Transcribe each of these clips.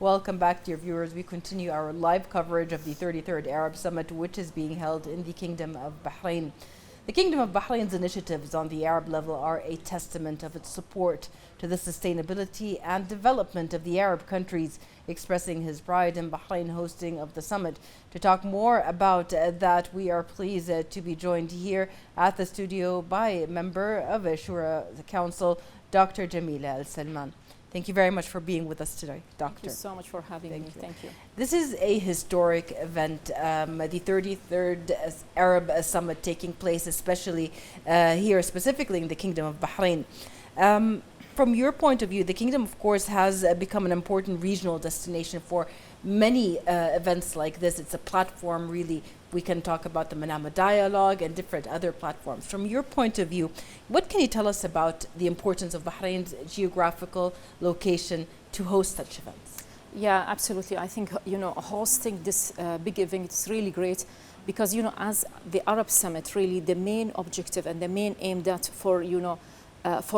Welcome back, dear viewers. We continue our live coverage of the 33rd Arab Summit, which is being held in the Kingdom of Bahrain. The Kingdom of Bahrain's initiatives on the Arab level are a testament of its support to the sustainability and development of the Arab countries, expressing his pride in Bahrain hosting of the summit. To talk more about that, we are pleased to be joined here at the studio by a member of Shura Council, Dr. Jameela Salman. Thank you very much for being with us today, Doctor. Thank you so much for having me. Thank you. This is a historic event, the 33rd Arab Summit taking place, especially here, specifically in the Kingdom of Bahrain. From your point of view, the Kingdom, of course, has become an important regional destination for many events like this. It's a platform, really. We can talk about the Manama Dialogue and different other platforms. From your point of view, what can you tell us about the importance of Bahrain's geographical location to host such events? Yeah, absolutely. I think, hosting this big event is really great because, as the Arab Summit, really the main objective and the main aim that for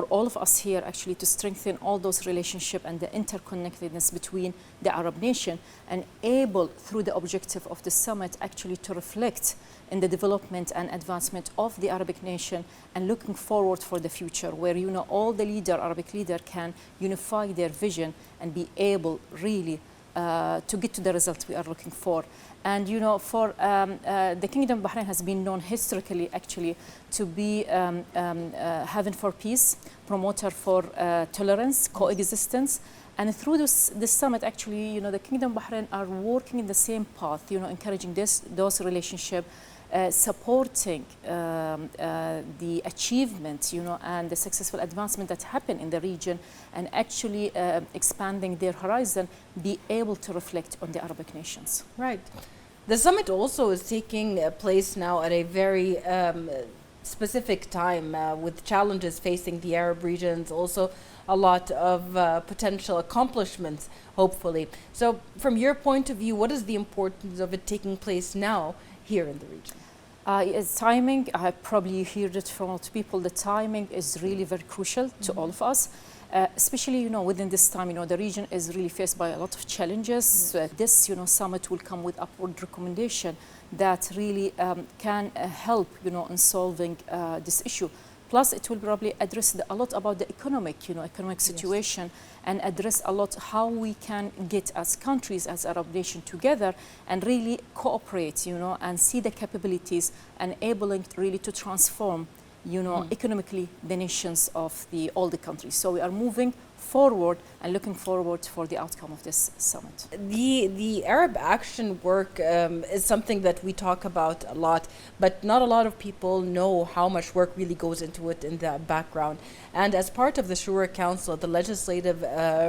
all of us here actually to strengthen all those relationships and the interconnectedness between the Arab nation and able through the objective of the summit actually to reflect in the development and advancement of the Arabic nation and looking forward for the future where all the Arabic leader can unify their vision and be able really to get to the results we are looking for. And for the Kingdom of Bahrain has been known historically actually to be haven for peace, promoter for tolerance, coexistence. And through this summit, actually, the Kingdom of Bahrain are working in the same path, encouraging those relationships, supporting the achievement, and the successful advancement that happen in the region, and actually expanding their horizon, be able to reflect on the Arabic nations. Right. The summit also is taking place now at a very specific time with challenges facing the Arab regions, also a lot of potential accomplishments, hopefully. So from your point of view, what is the importance of it taking place now here in the region? It's timing. I probably heard it from a lot of people. The timing is really very crucial to all of us, especially within this time. The region is really faced by a lot of challenges. This summit will come with upward recommendation that really can help in solving this issue. Plus, it will probably address a lot about the economic situation, and address a lot how we can get as countries, as Arab nation together and really cooperate, and see the capabilities and enabling really to transform, economically the nations of all the countries. So we are moving forward and looking forward for the outcome of this summit. The Arab action work is something that we talk about a lot, but not a lot of people know how much work really goes into it in the background. And as part of the Shura Council, the legislative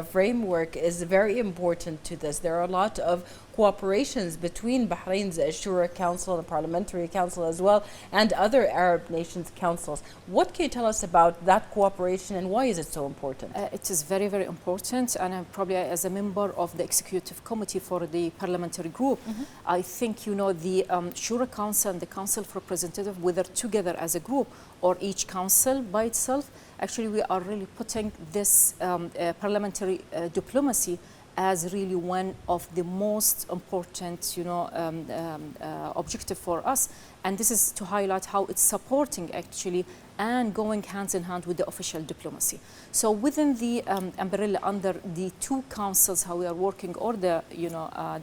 framework is very important to this. There are a lot of cooperations between Bahrain's Shura Council, the Parliamentary Council as well, and other Arab nations' councils. What can you tell us about that cooperation and why is it so important? It is very, very important, and I'm probably as a member of the executive committee for the parliamentary group, I think the Shura Council and the Council of Representatives, whether together as a group or each council by itself, actually we are really putting this parliamentary diplomacy as really one of the most important, objective for us. And this is to highlight how it's supporting actually and going hands in hand with the official diplomacy. So within the umbrella under the two councils, how we are working, or the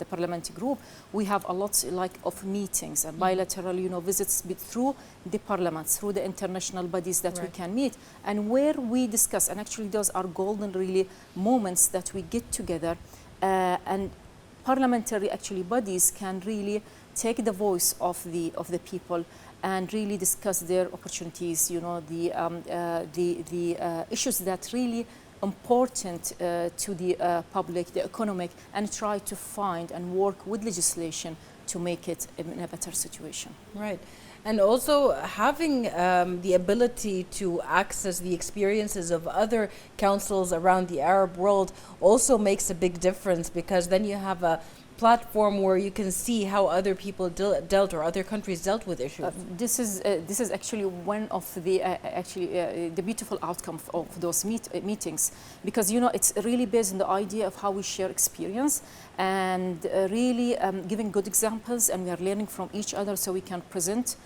parliamentary group, we have a lot of meetings and bilateral visits through the parliaments, through the international bodies that we can meet, and where we discuss, and actually those are golden really moments that we get together, and parliamentary actually bodies can really take the voice of the people and really discuss their opportunities, the issues that really important to the public, the economic, and try to find and work with legislation to make it in a better situation. Right. And also having the ability to access the experiences of other councils around the Arab world also makes a big difference, because then you have a platform where you can see how other people dealt or other countries dealt with issues. This is actually one of the the beautiful outcome of those meetings, because it's really based on the idea of how we share experience and really giving good examples, and we are learning from each other so we can present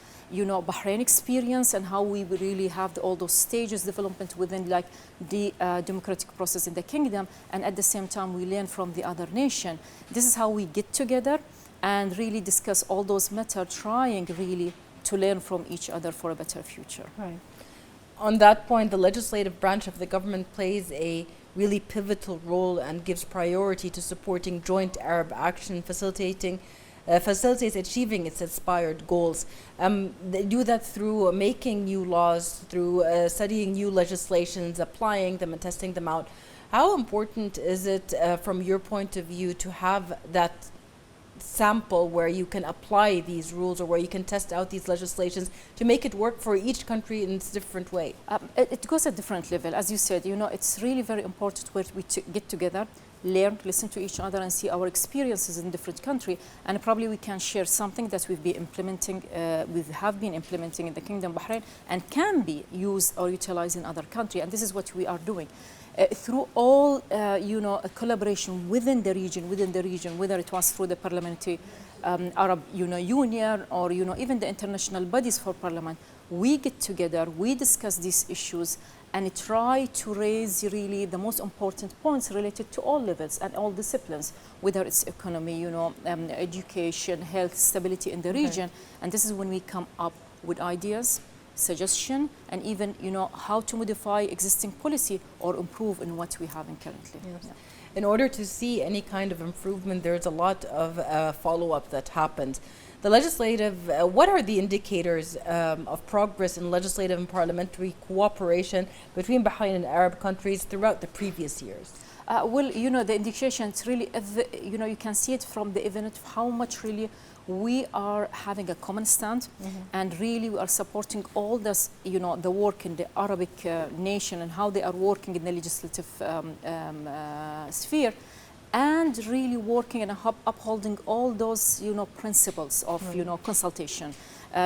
Bahrain experience and how we really have all those stages development within like the democratic process in the kingdom, and at the same time we learn from the other nation. This is how we get together and really discuss all those matters, trying really to learn from each other for a better future. Right. On that point, the legislative branch of the government plays a really pivotal role and gives priority to supporting joint Arab action, facilitates achieving its aspired goals. They do that through making new laws, through studying new legislations, applying them and testing them out. How important is it from your point of view to have that sample where you can apply these rules or where you can test out these legislations to make it work for each country in its different way? It goes at different level. As you said, it's really very important where we get together, learn, listen to each other and see our experiences in different countries, and probably we can share something that we have been implementing in the Kingdom of Bahrain and can be used or utilized in other countries, and this is what we are doing. Through all, a collaboration within the region, whether it was through the Parliamentary Arab Union or even the international bodies for Parliament, we get together, we discuss these issues, and try to raise really the most important points related to all levels and all disciplines, whether it's economy, education, health, stability in the region, and this is when we come up with ideas, suggestion, and even how to modify existing policy or improve in what we have currently. Yes. Yeah. In order to see any kind of improvement, there's a lot of follow-up that happens. The legislative, what are the indicators of progress in legislative and parliamentary cooperation between Bahrain and Arab countries throughout the previous years? Well, the indication, it's really, you can see it from the event of how much really we are having a common stand, and really we are supporting all this, the work in the Arabic nation and how they are working in the legislative sphere, and really working and upholding all those, principles of, consultation,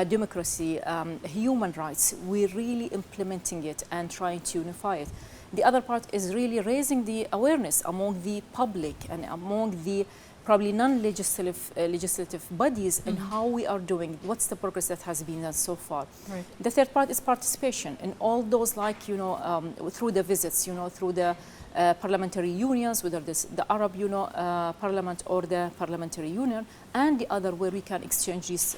democracy, human rights. We're really implementing it and trying to unify it. The other part is really raising the awareness among the public and among the probably non-legislative bodies and how we are doing, what's the progress that has been done so far. Right. The third part is participation in all those, like, through the visits, through the parliamentary unions, whether this the Arab, parliament or the parliamentary union, and the other where we can exchange this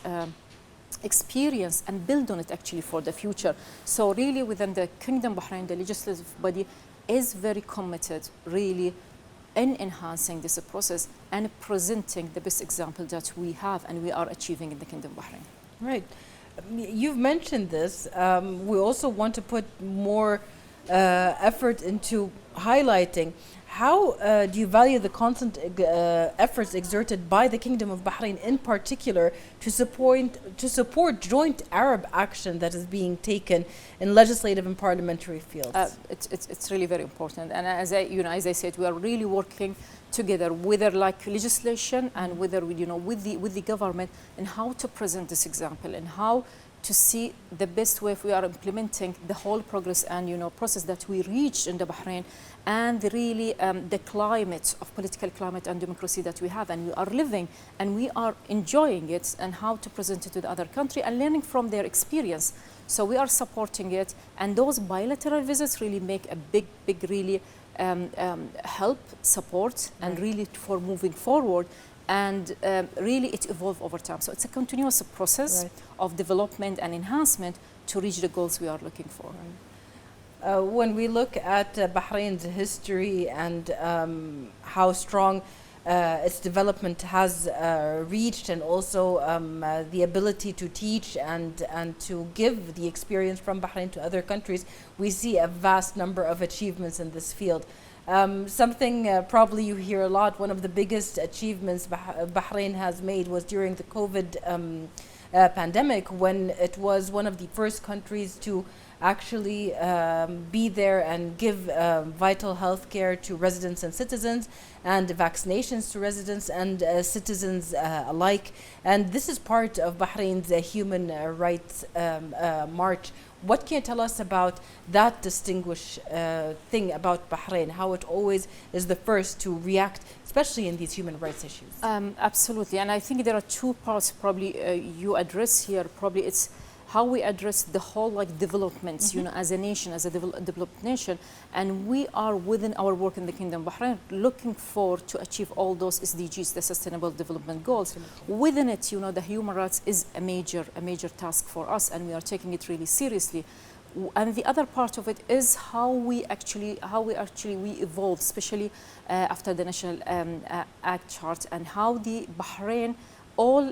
experience and build on it actually for the future. So really within the Kingdom of Bahrain, the legislative body is very committed really in enhancing this process and presenting the best example that we have and we are achieving in the Kingdom of Bahrain. Right. You've mentioned this. We also want to put more effort into highlighting how do you value the constant efforts exerted by the Kingdom of Bahrain in particular to support joint Arab action that is being taken in legislative and parliamentary fields? It's really very important, and as I said, we are really working together, whether like legislation and whether with the government, and how to present this example and how to see the best way if we are implementing the whole progress and process that we reached in the Bahrain, and really the climate of political climate and democracy that we have and we are living and we are enjoying it, and how to present it to the other country and learning from their experience. So we are supporting it, and those bilateral visits really make a big really help, support, and really for moving forward. And really it evolves over time. So it's a continuous process of development and enhancement to reach the goals we are looking for. Right. When we look at Bahrain's history and how strong its development has reached, and also the ability to teach and to give the experience from Bahrain to other countries, we see a vast number of achievements in this field. Something probably you hear a lot, one of the biggest achievements Bahrain has made was during the COVID pandemic, when it was one of the first countries to actually be there and give vital health care to residents and citizens, and vaccinations to residents and citizens alike. And this is part of Bahrain's human rights march. What can you tell us about that distinguished thing about Bahrain, how it always is the first to react, especially in these human rights issues? Absolutely, and I think there are two parts probably you address here. Probably it's how we address the whole like developments, you know, as a nation, as a developed nation, and we are within our work in the Kingdom of Bahrain looking for to achieve all those SDGs, the Sustainable Development Goals. Absolutely. Within it, you know, the human rights is a major task for us, and we are taking it really seriously. And the other part of it is how we actually evolve, especially after the National Act Chart, and how the Bahrain all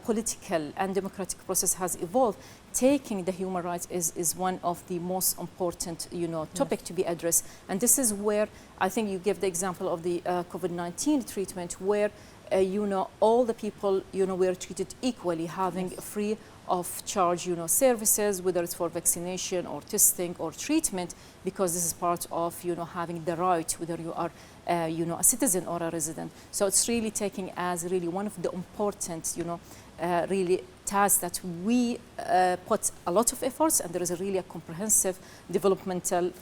political and democratic process has evolved. Taking the human rights is one of the most important, you know, topic to be addressed. And this is where I think you give the example of the COVID-19 treatment, where you know, all the people, you know, were treated equally, having free of charge, you know, services, whether it's for vaccination or testing or treatment, because this is part of, you know, having the right, whether you are you know, a citizen or a resident. So it's really taking as really one of the important, you know, really tasks that we put a lot of efforts, and there is a really a comprehensive developmental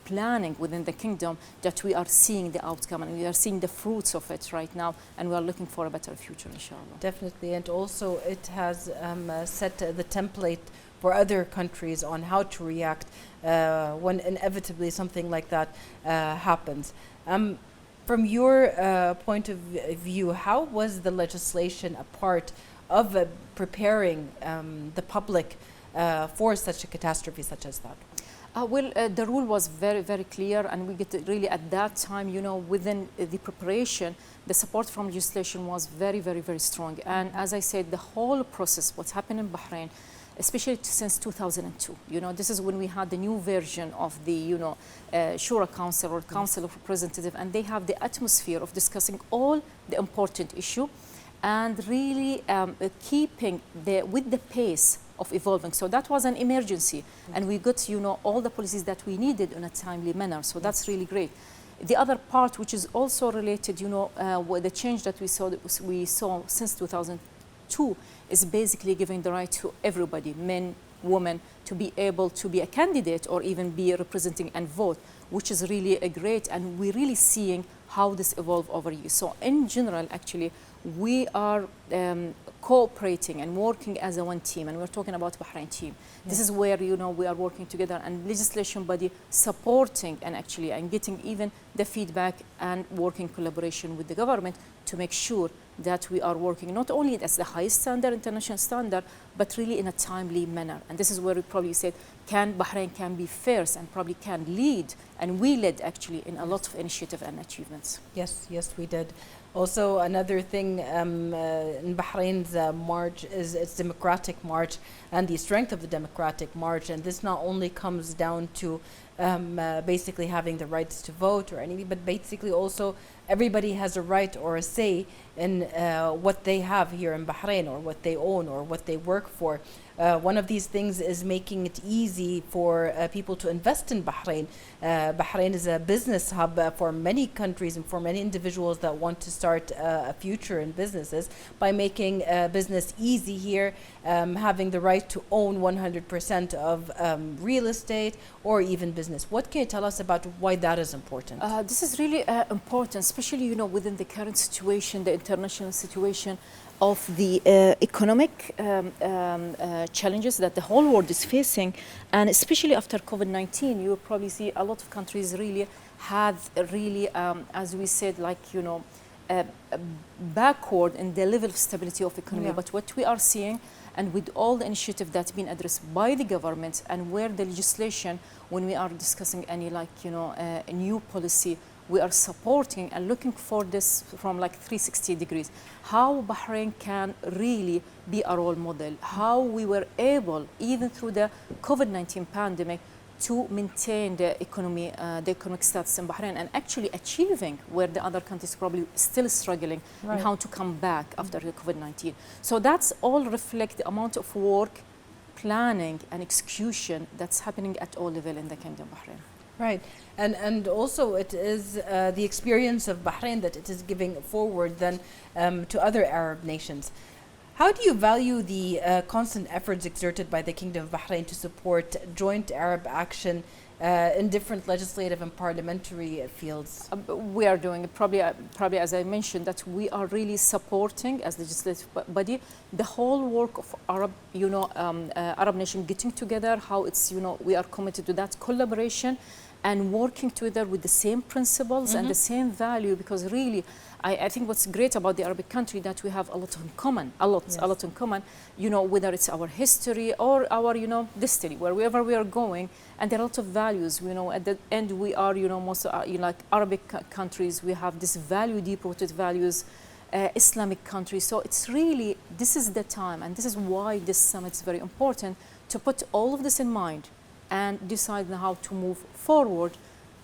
planning within the kingdom that we are seeing the outcome, and we are seeing the fruits of it right now, and we are looking for a better future, inshallah. Definitely, and also it has set the template for other countries on how to react when inevitably something like that happens. From your point of view, how was the legislation a part of preparing the public for such a catastrophe such as that? Well, the rule was very, very clear, and we get really at that time, you know, within the preparation, the support from legislation was very, very, very strong. And as I said, the whole process, what's happened in Bahrain, especially since 2002. You know, this is when we had the new version of the, you know, Shura Council or Council of Representatives, and they have the atmosphere of discussing all the important issue and really keeping with the pace of evolving. So that was an emergency, and we got, you know, all the policies that we needed in a timely manner. So that's really great. The other part, which is also related, you know, with the change that we saw since 2002, is basically giving the right to everybody, men, women, to be able to be a candidate or even be representing and vote, which is really a great, and we're really seeing how this evolved over years. So in general, actually, we are cooperating and working as a one team, and we're talking about Bahrain team. This is where, you know, we are working together, and legislation body supporting and actually and getting even the feedback and working collaboration with the government to make sure that we are working not only as the highest standard, international standard, but really in a timely manner. And this is where we probably said, Bahrain can be first and probably can lead, and we led actually in a lot of initiative and achievements. Yes, yes, we did. Also, another thing in Bahrain's march is its democratic march and the strength of the democratic march. And this not only comes down to basically having the rights to vote or anything, but basically also everybody has a right or a say in what they have here in Bahrain, or what they own, or what they work for. One of these things is making it easy for people to invest in Bahrain. Bahrain is a business hub for many countries and for many individuals that want to start a future in businesses, by making business easy here, having the right to own 100% of real estate or even business. What can you tell us about why that is important? This is really important, especially, you know, within the current situation, the international situation of the economic challenges that the whole world is facing, and especially after COVID-19, you will probably see a lot of countries really had really, as we said, like, you know, backward in the level of stability of economy. But what we are seeing, and with all the initiative that's been addressed by the government, and where the legislation, when we are discussing any, like, you know, a new policy, we are supporting and looking for this from like 360 degrees. How Bahrain can really be a role model, how we were able, even through the COVID-19 pandemic, to maintain the economic status in Bahrain, and actually achieving where the other countries probably still struggling, and how to come back after the COVID-19. So that's all reflect the amount of work planning and execution that's happening at all levels in the Kingdom of Bahrain. Right, and also it is the experience of Bahrain that it is giving forward then to other Arab nations. How do you value the constant efforts exerted by the Kingdom of Bahrain to support joint Arab action in different legislative and parliamentary fields? We are doing it, probably as I mentioned, that we are really supporting as legislative body the whole work of Arab, Arab nation getting together. How it's, we are committed to that collaboration and working together with the same principles and the same value, because really, I think what's great about the Arabic country that we have a lot in common, a lot in common, whether it's our history or our, destiny, wherever we are going, and there are a lot of values, at the end we are, most, like Arabic countries, we have this value, deep-rooted values, Islamic countries, so it's really, this is the time, and this is why this summit is very important, to put all of this in mind and decide how to move forward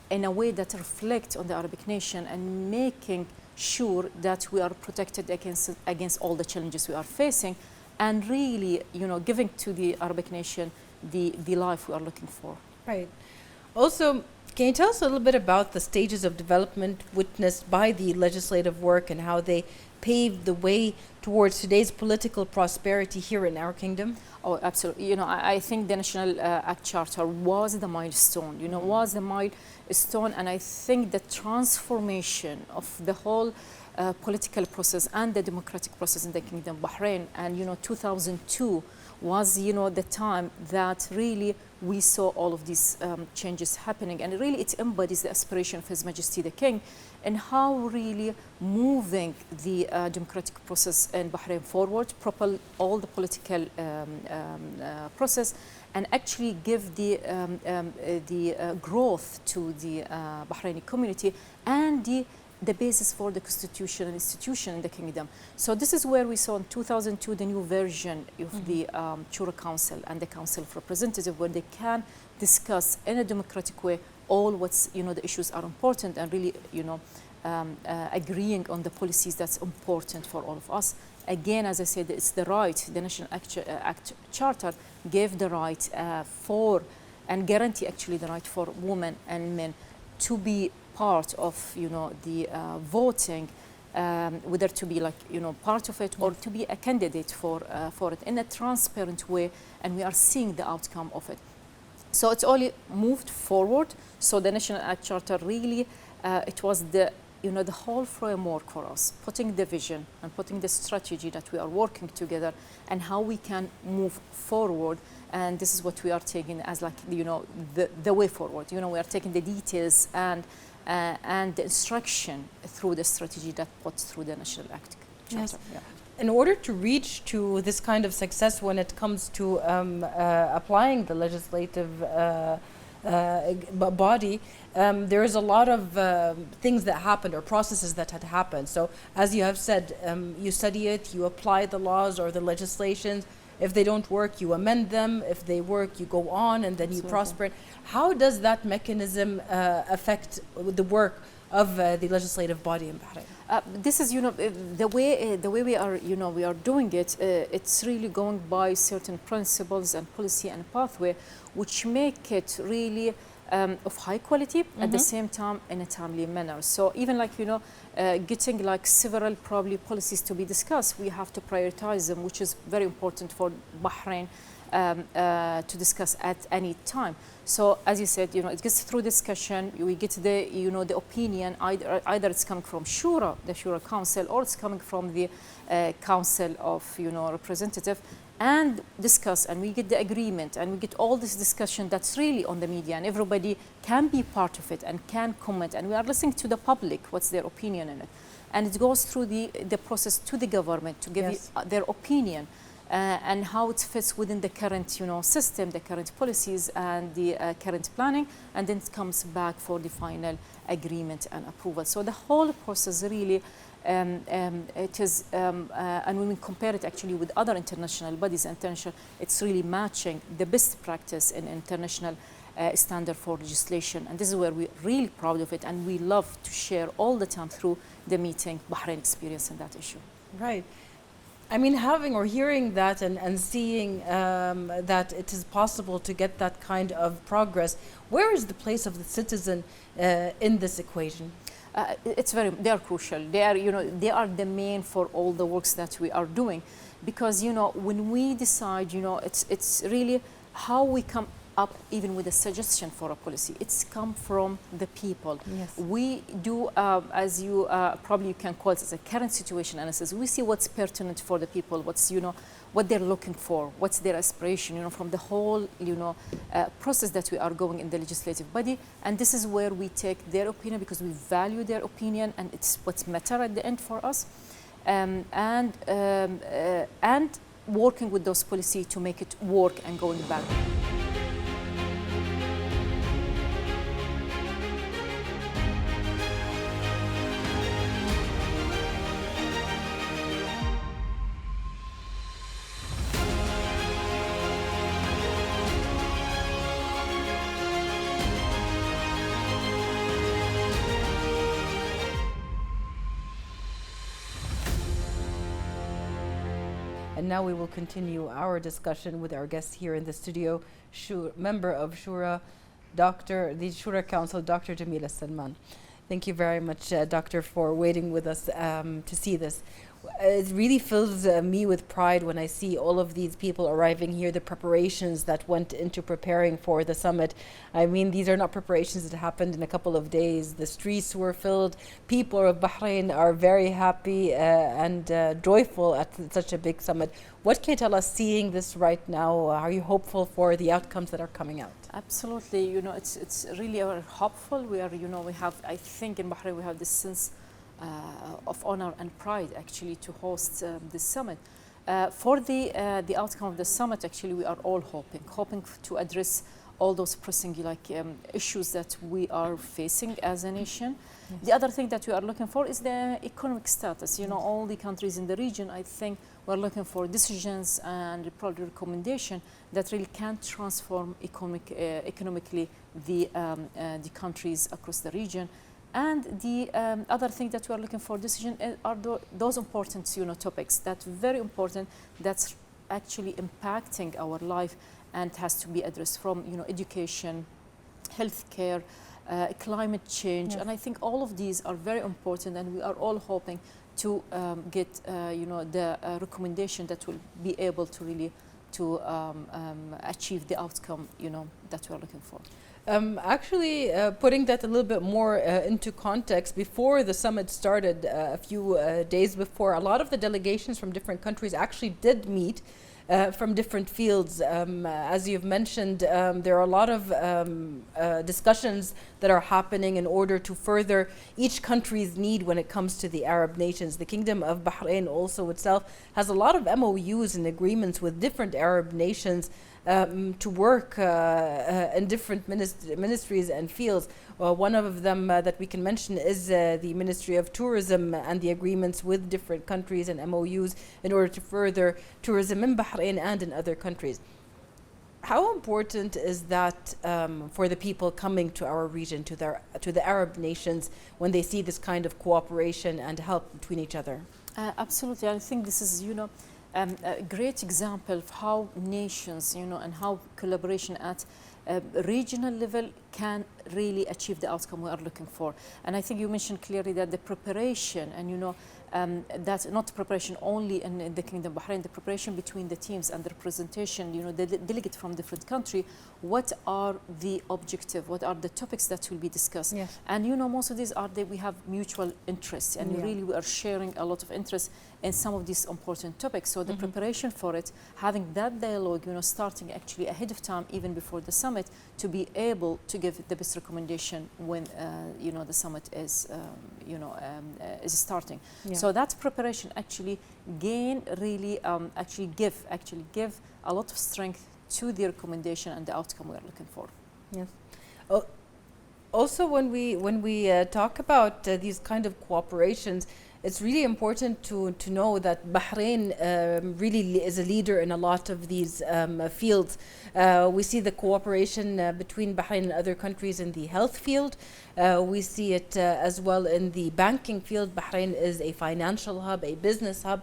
in a way that reflects on the Arabic nation and making sure that we are protected against all the challenges we are facing, and really, giving to the Arabic nation the life we are looking for. Right. Also, can you tell us a little bit about the stages of development witnessed by the legislative work and how they paved the way towards today's political prosperity here in our kingdom? Oh, absolutely. I think the National Act Charter was the milestone, was the milestone, and I think the transformation of the whole political process and the democratic process in the Kingdom of Bahrain, and 2002 was the time that really we saw all of these changes happening, and really it embodies the aspiration of His Majesty the King and how really moving the democratic process in Bahrain forward, propel all the political process, and actually give the growth to the Bahraini community and the basis for the constitution and institution in the kingdom. So this is where we saw in 2002 the new version of the Shura Council and the Council of Representatives, where they can discuss in a democratic way all what's, the issues are important, and really, agreeing on the policies that's important for all of us. Again, as I said, it's the right, the National Act Charter gave the right for, and guarantee actually the right for women and men to be part of, the voting, whether to be like, part of it or to be a candidate for it in a transparent way, and we are seeing the outcome of it. So it's only moved forward. So the National Act Charter really, it was the whole framework for us, putting the vision and putting the strategy that we are working together and how we can move forward. And this is what we are taking as like, the way forward. We are taking the details and the instruction through the strategy that puts through the National Act Charter. Yes. Yeah. In order to reach to this kind of success when it comes to applying the legislative body, there is a lot of things that happened or processes that had happened. So as you have said, you study it, you apply the laws or the legislations. If they don't work, you amend them. If they work, you go on and then Absolutely. you prosper. How does that mechanism affect the work of the legislative body in Bahrain? This is, the way we are, we are doing it. It's really going by certain principles and policy and pathway, which make it really of high quality at the same time in a timely manner. So even like, getting like several probably policies to be discussed, we have to prioritize them, which is very important for Bahrain to discuss at any time. So as you said, it gets through discussion, we get the, the opinion, either it's coming from Shura, the Shura Council, or it's coming from the Council of, Representative, and discuss, and we get the agreement, and we get all this discussion that's really on the media, and everybody can be part of it and can comment, and we are listening to the public, what's their opinion in it. And it goes through the process to the government to give their opinion. And how it fits within the current, system, the current policies and the current planning, and then it comes back for the final agreement and approval. So the whole process really, it is, and when we compare it actually with other international bodies, it's really matching the best practice in international standard for legislation. And this is where we're really proud of it, and we love to share all the time through the meeting Bahrain experience in that issue. Right. I mean, having or hearing that and seeing that it is possible to get that kind of progress, where is the place of the citizen in this equation? They are crucial. They are, they are the main for all the works that we are doing, because, when we decide, it's really how we come up even with a suggestion for a policy. It's come from the people. Yes. We do, as you probably you can call it as a current situation analysis. We see what's pertinent for the people, what's, what they're looking for, what's their aspiration, from the whole, process that we are going in the legislative body. And this is where we take their opinion, because we value their opinion, and it's what's matter at the end for us. And working with those policies to make it work and going back. And now we will continue our discussion with our guest here in the studio, member of Shura, the Shura Council, Dr. Jameela Salman. Thank you very much, Doctor, for waiting with us to see this. It really fills me with pride when I see all of these people arriving here, the preparations that went into preparing for the summit. I mean, these are not preparations that happened in a couple of days. The streets were filled. People of Bahrain are very happy and joyful at such a big summit. What can you tell us seeing this right now? Are you hopeful for the outcomes that are coming out? Absolutely. It's really hopeful. We are, we have, I think in Bahrain, we have this sense of honor and pride actually to host this summit. For the outcome of the summit, actually, we are all hoping to address all those pressing issues that we are facing as a nation. Yes. The other thing that we are looking for is the economic status. All the countries in the region, I think we're looking for decisions and probably recommendation that really can transform economically the countries across the region. And the other thing that we are looking for decision are those important topics that's very important, that's actually impacting our life and has to be addressed, from education, healthcare, climate change. Yes. And I think all of these are very important, and we are all hoping to get the recommendation that will be able to really achieve the outcome that we are looking for. Actually, putting that a little bit more into context, before the summit started, a few days before, a lot of the delegations from different countries actually did meet from different fields. As you've mentioned, there are a lot of discussions that are happening in order to further each country's need when it comes to the Arab nations. The Kingdom of Bahrain also itself has a lot of MOUs and agreements with different Arab nations to work in different ministries and fields. One of them that we can mention is the Ministry of Tourism and the agreements with different countries and MOUs in order to further tourism in Bahrain and in other countries. How important is that for the people coming to our region, to the Arab nations, when they see this kind of cooperation and help between each other? Absolutely. I think this is, a great example of how nations, and how collaboration at regional level can really achieve the outcome we are looking for. And I think you mentioned clearly that the preparation, and that's not preparation only in the Kingdom of Bahrain, the preparation between the teams and the representation, the delegate from different country, what are the objective, what are the topics that will be discussed. Yes. And most of these are we have mutual interests, and really we are sharing a lot of interest in some of these important topics. So the preparation for it, having that dialogue, starting actually ahead of time, even before the summit, to be able to give the best recommendation when the summit is starting. Yeah. So that preparation actually give a lot of strength to the recommendation and the outcome we are looking for. Yes. Also, when we talk about these kind of cooperations, it's really important to know that Bahrain really is a leader in a lot of these fields. We see the cooperation between Bahrain and other countries in the health field. We see it as well in the banking field. Bahrain is a financial hub, a business hub.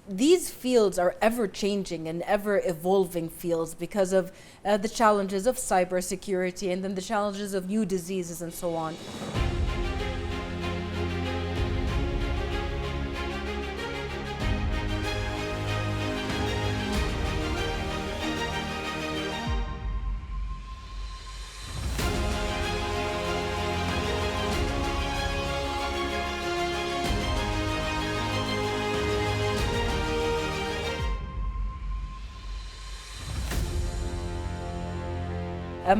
these fields are ever changing and ever evolving fields because of the challenges of cybersecurity and then the challenges of new diseases and so on.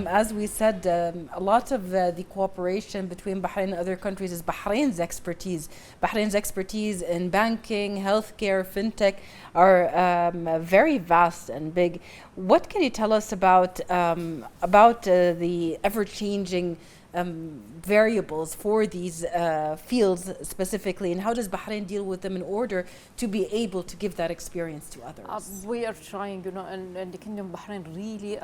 As we said, a lot of the cooperation between Bahrain and other countries is Bahrain's expertise. Bahrain's expertise in banking, healthcare, fintech are very vast and big. What can you tell us about the ever-changing variables for these fields specifically, and how does Bahrain deal with them in order to be able to give that experience to others? We are trying, in the Kingdom of Bahrain, really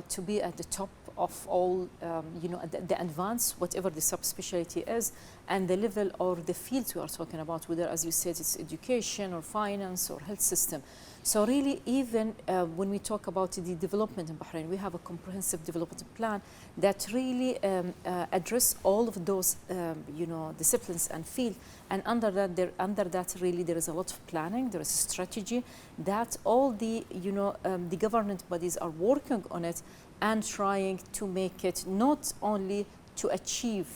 to be at the top of all, the advance, whatever the subspecialty is, and the level or the fields we are talking about, whether, as you said, it's education or finance or health system. So really, even when we talk about the development in Bahrain, we have a comprehensive development plan that really address all of those, disciplines and fields. And under that, really, there is a lot of planning. There is a strategy that all the, the government bodies are working on it and trying to make it not only to achieve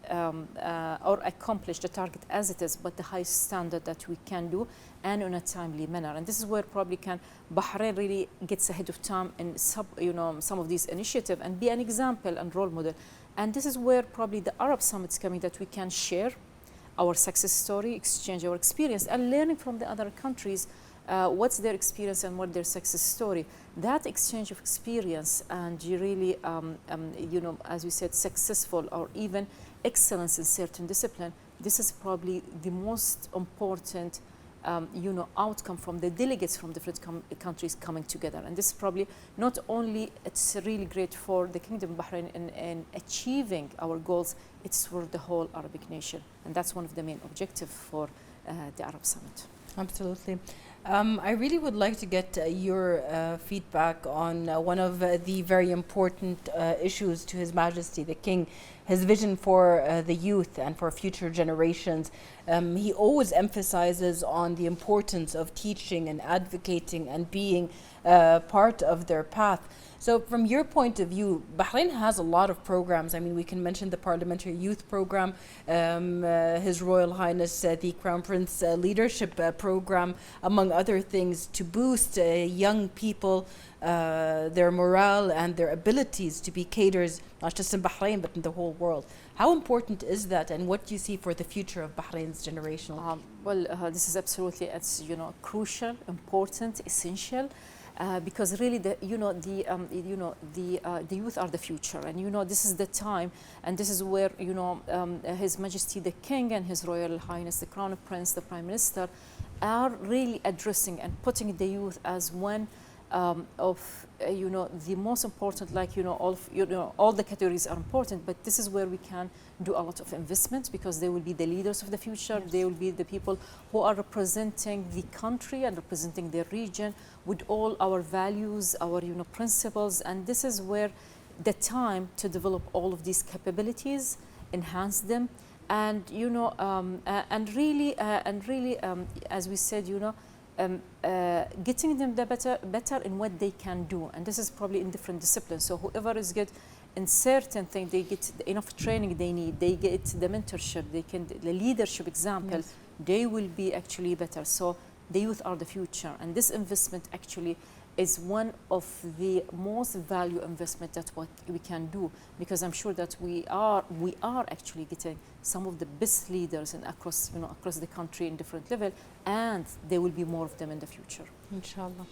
or accomplish the target as it is, but the highest standard that we can do and in a timely manner. And this is where probably Bahrain really gets ahead of time in some of these initiatives and be an example and role model. And this is where probably the Arab Summit is coming, that we can share our success story, exchange our experience, and learning from the other countries what's their experience and what their success story. That exchange of experience and you really, as we said, successful or even excellence in certain discipline, this is probably the most important outcome from the delegates from different countries coming together. And this is probably not only, it's really great for the Kingdom of Bahrain in achieving our goals, it's for the whole Arabic nation. And that's one of the main objectives for the Arab Summit. Absolutely. I really would like to get your feedback on one of the very important issues to His Majesty the King, his vision for the youth and for future generations. He always emphasizes on the importance of teaching and advocating and being part of their path. So from your point of view, Bahrain has a lot of programs. I mean, we can mention the Parliamentary Youth Program, His Royal Highness the Crown Prince Leadership Program, among other things, to boost young people, their morale and their abilities to be cadres, not just in Bahrain, but in the whole world. How important is that, and what do you see for the future of Bahrain's generational? This is absolutely, it's crucial, important, essential. Because really, the youth are the future, and this is the time, and this is where His Majesty the King and His Royal Highness the Crown Prince, the Prime Minister, are really addressing and putting the youth as one of the most important. Like all the categories are important, but this is where we can do a lot of investment, because they will be the leaders of the future. Yes. They will be the people who are representing the country and representing their region with all our values, our principles, and this is where the time to develop all of these capabilities, enhance them, and and really, as we said, getting them the better in what they can do, and this is probably in different disciplines. So whoever is good in certain things, they get enough training they need, they get the mentorship, the leadership example. Yes. They will be actually better. So the youth are the future, and this investment actually is one of the most value investment that what we can do, because I'm sure that we are actually getting some of the best leaders and across the country in different level, and there will be more of them in the future. Inshallah.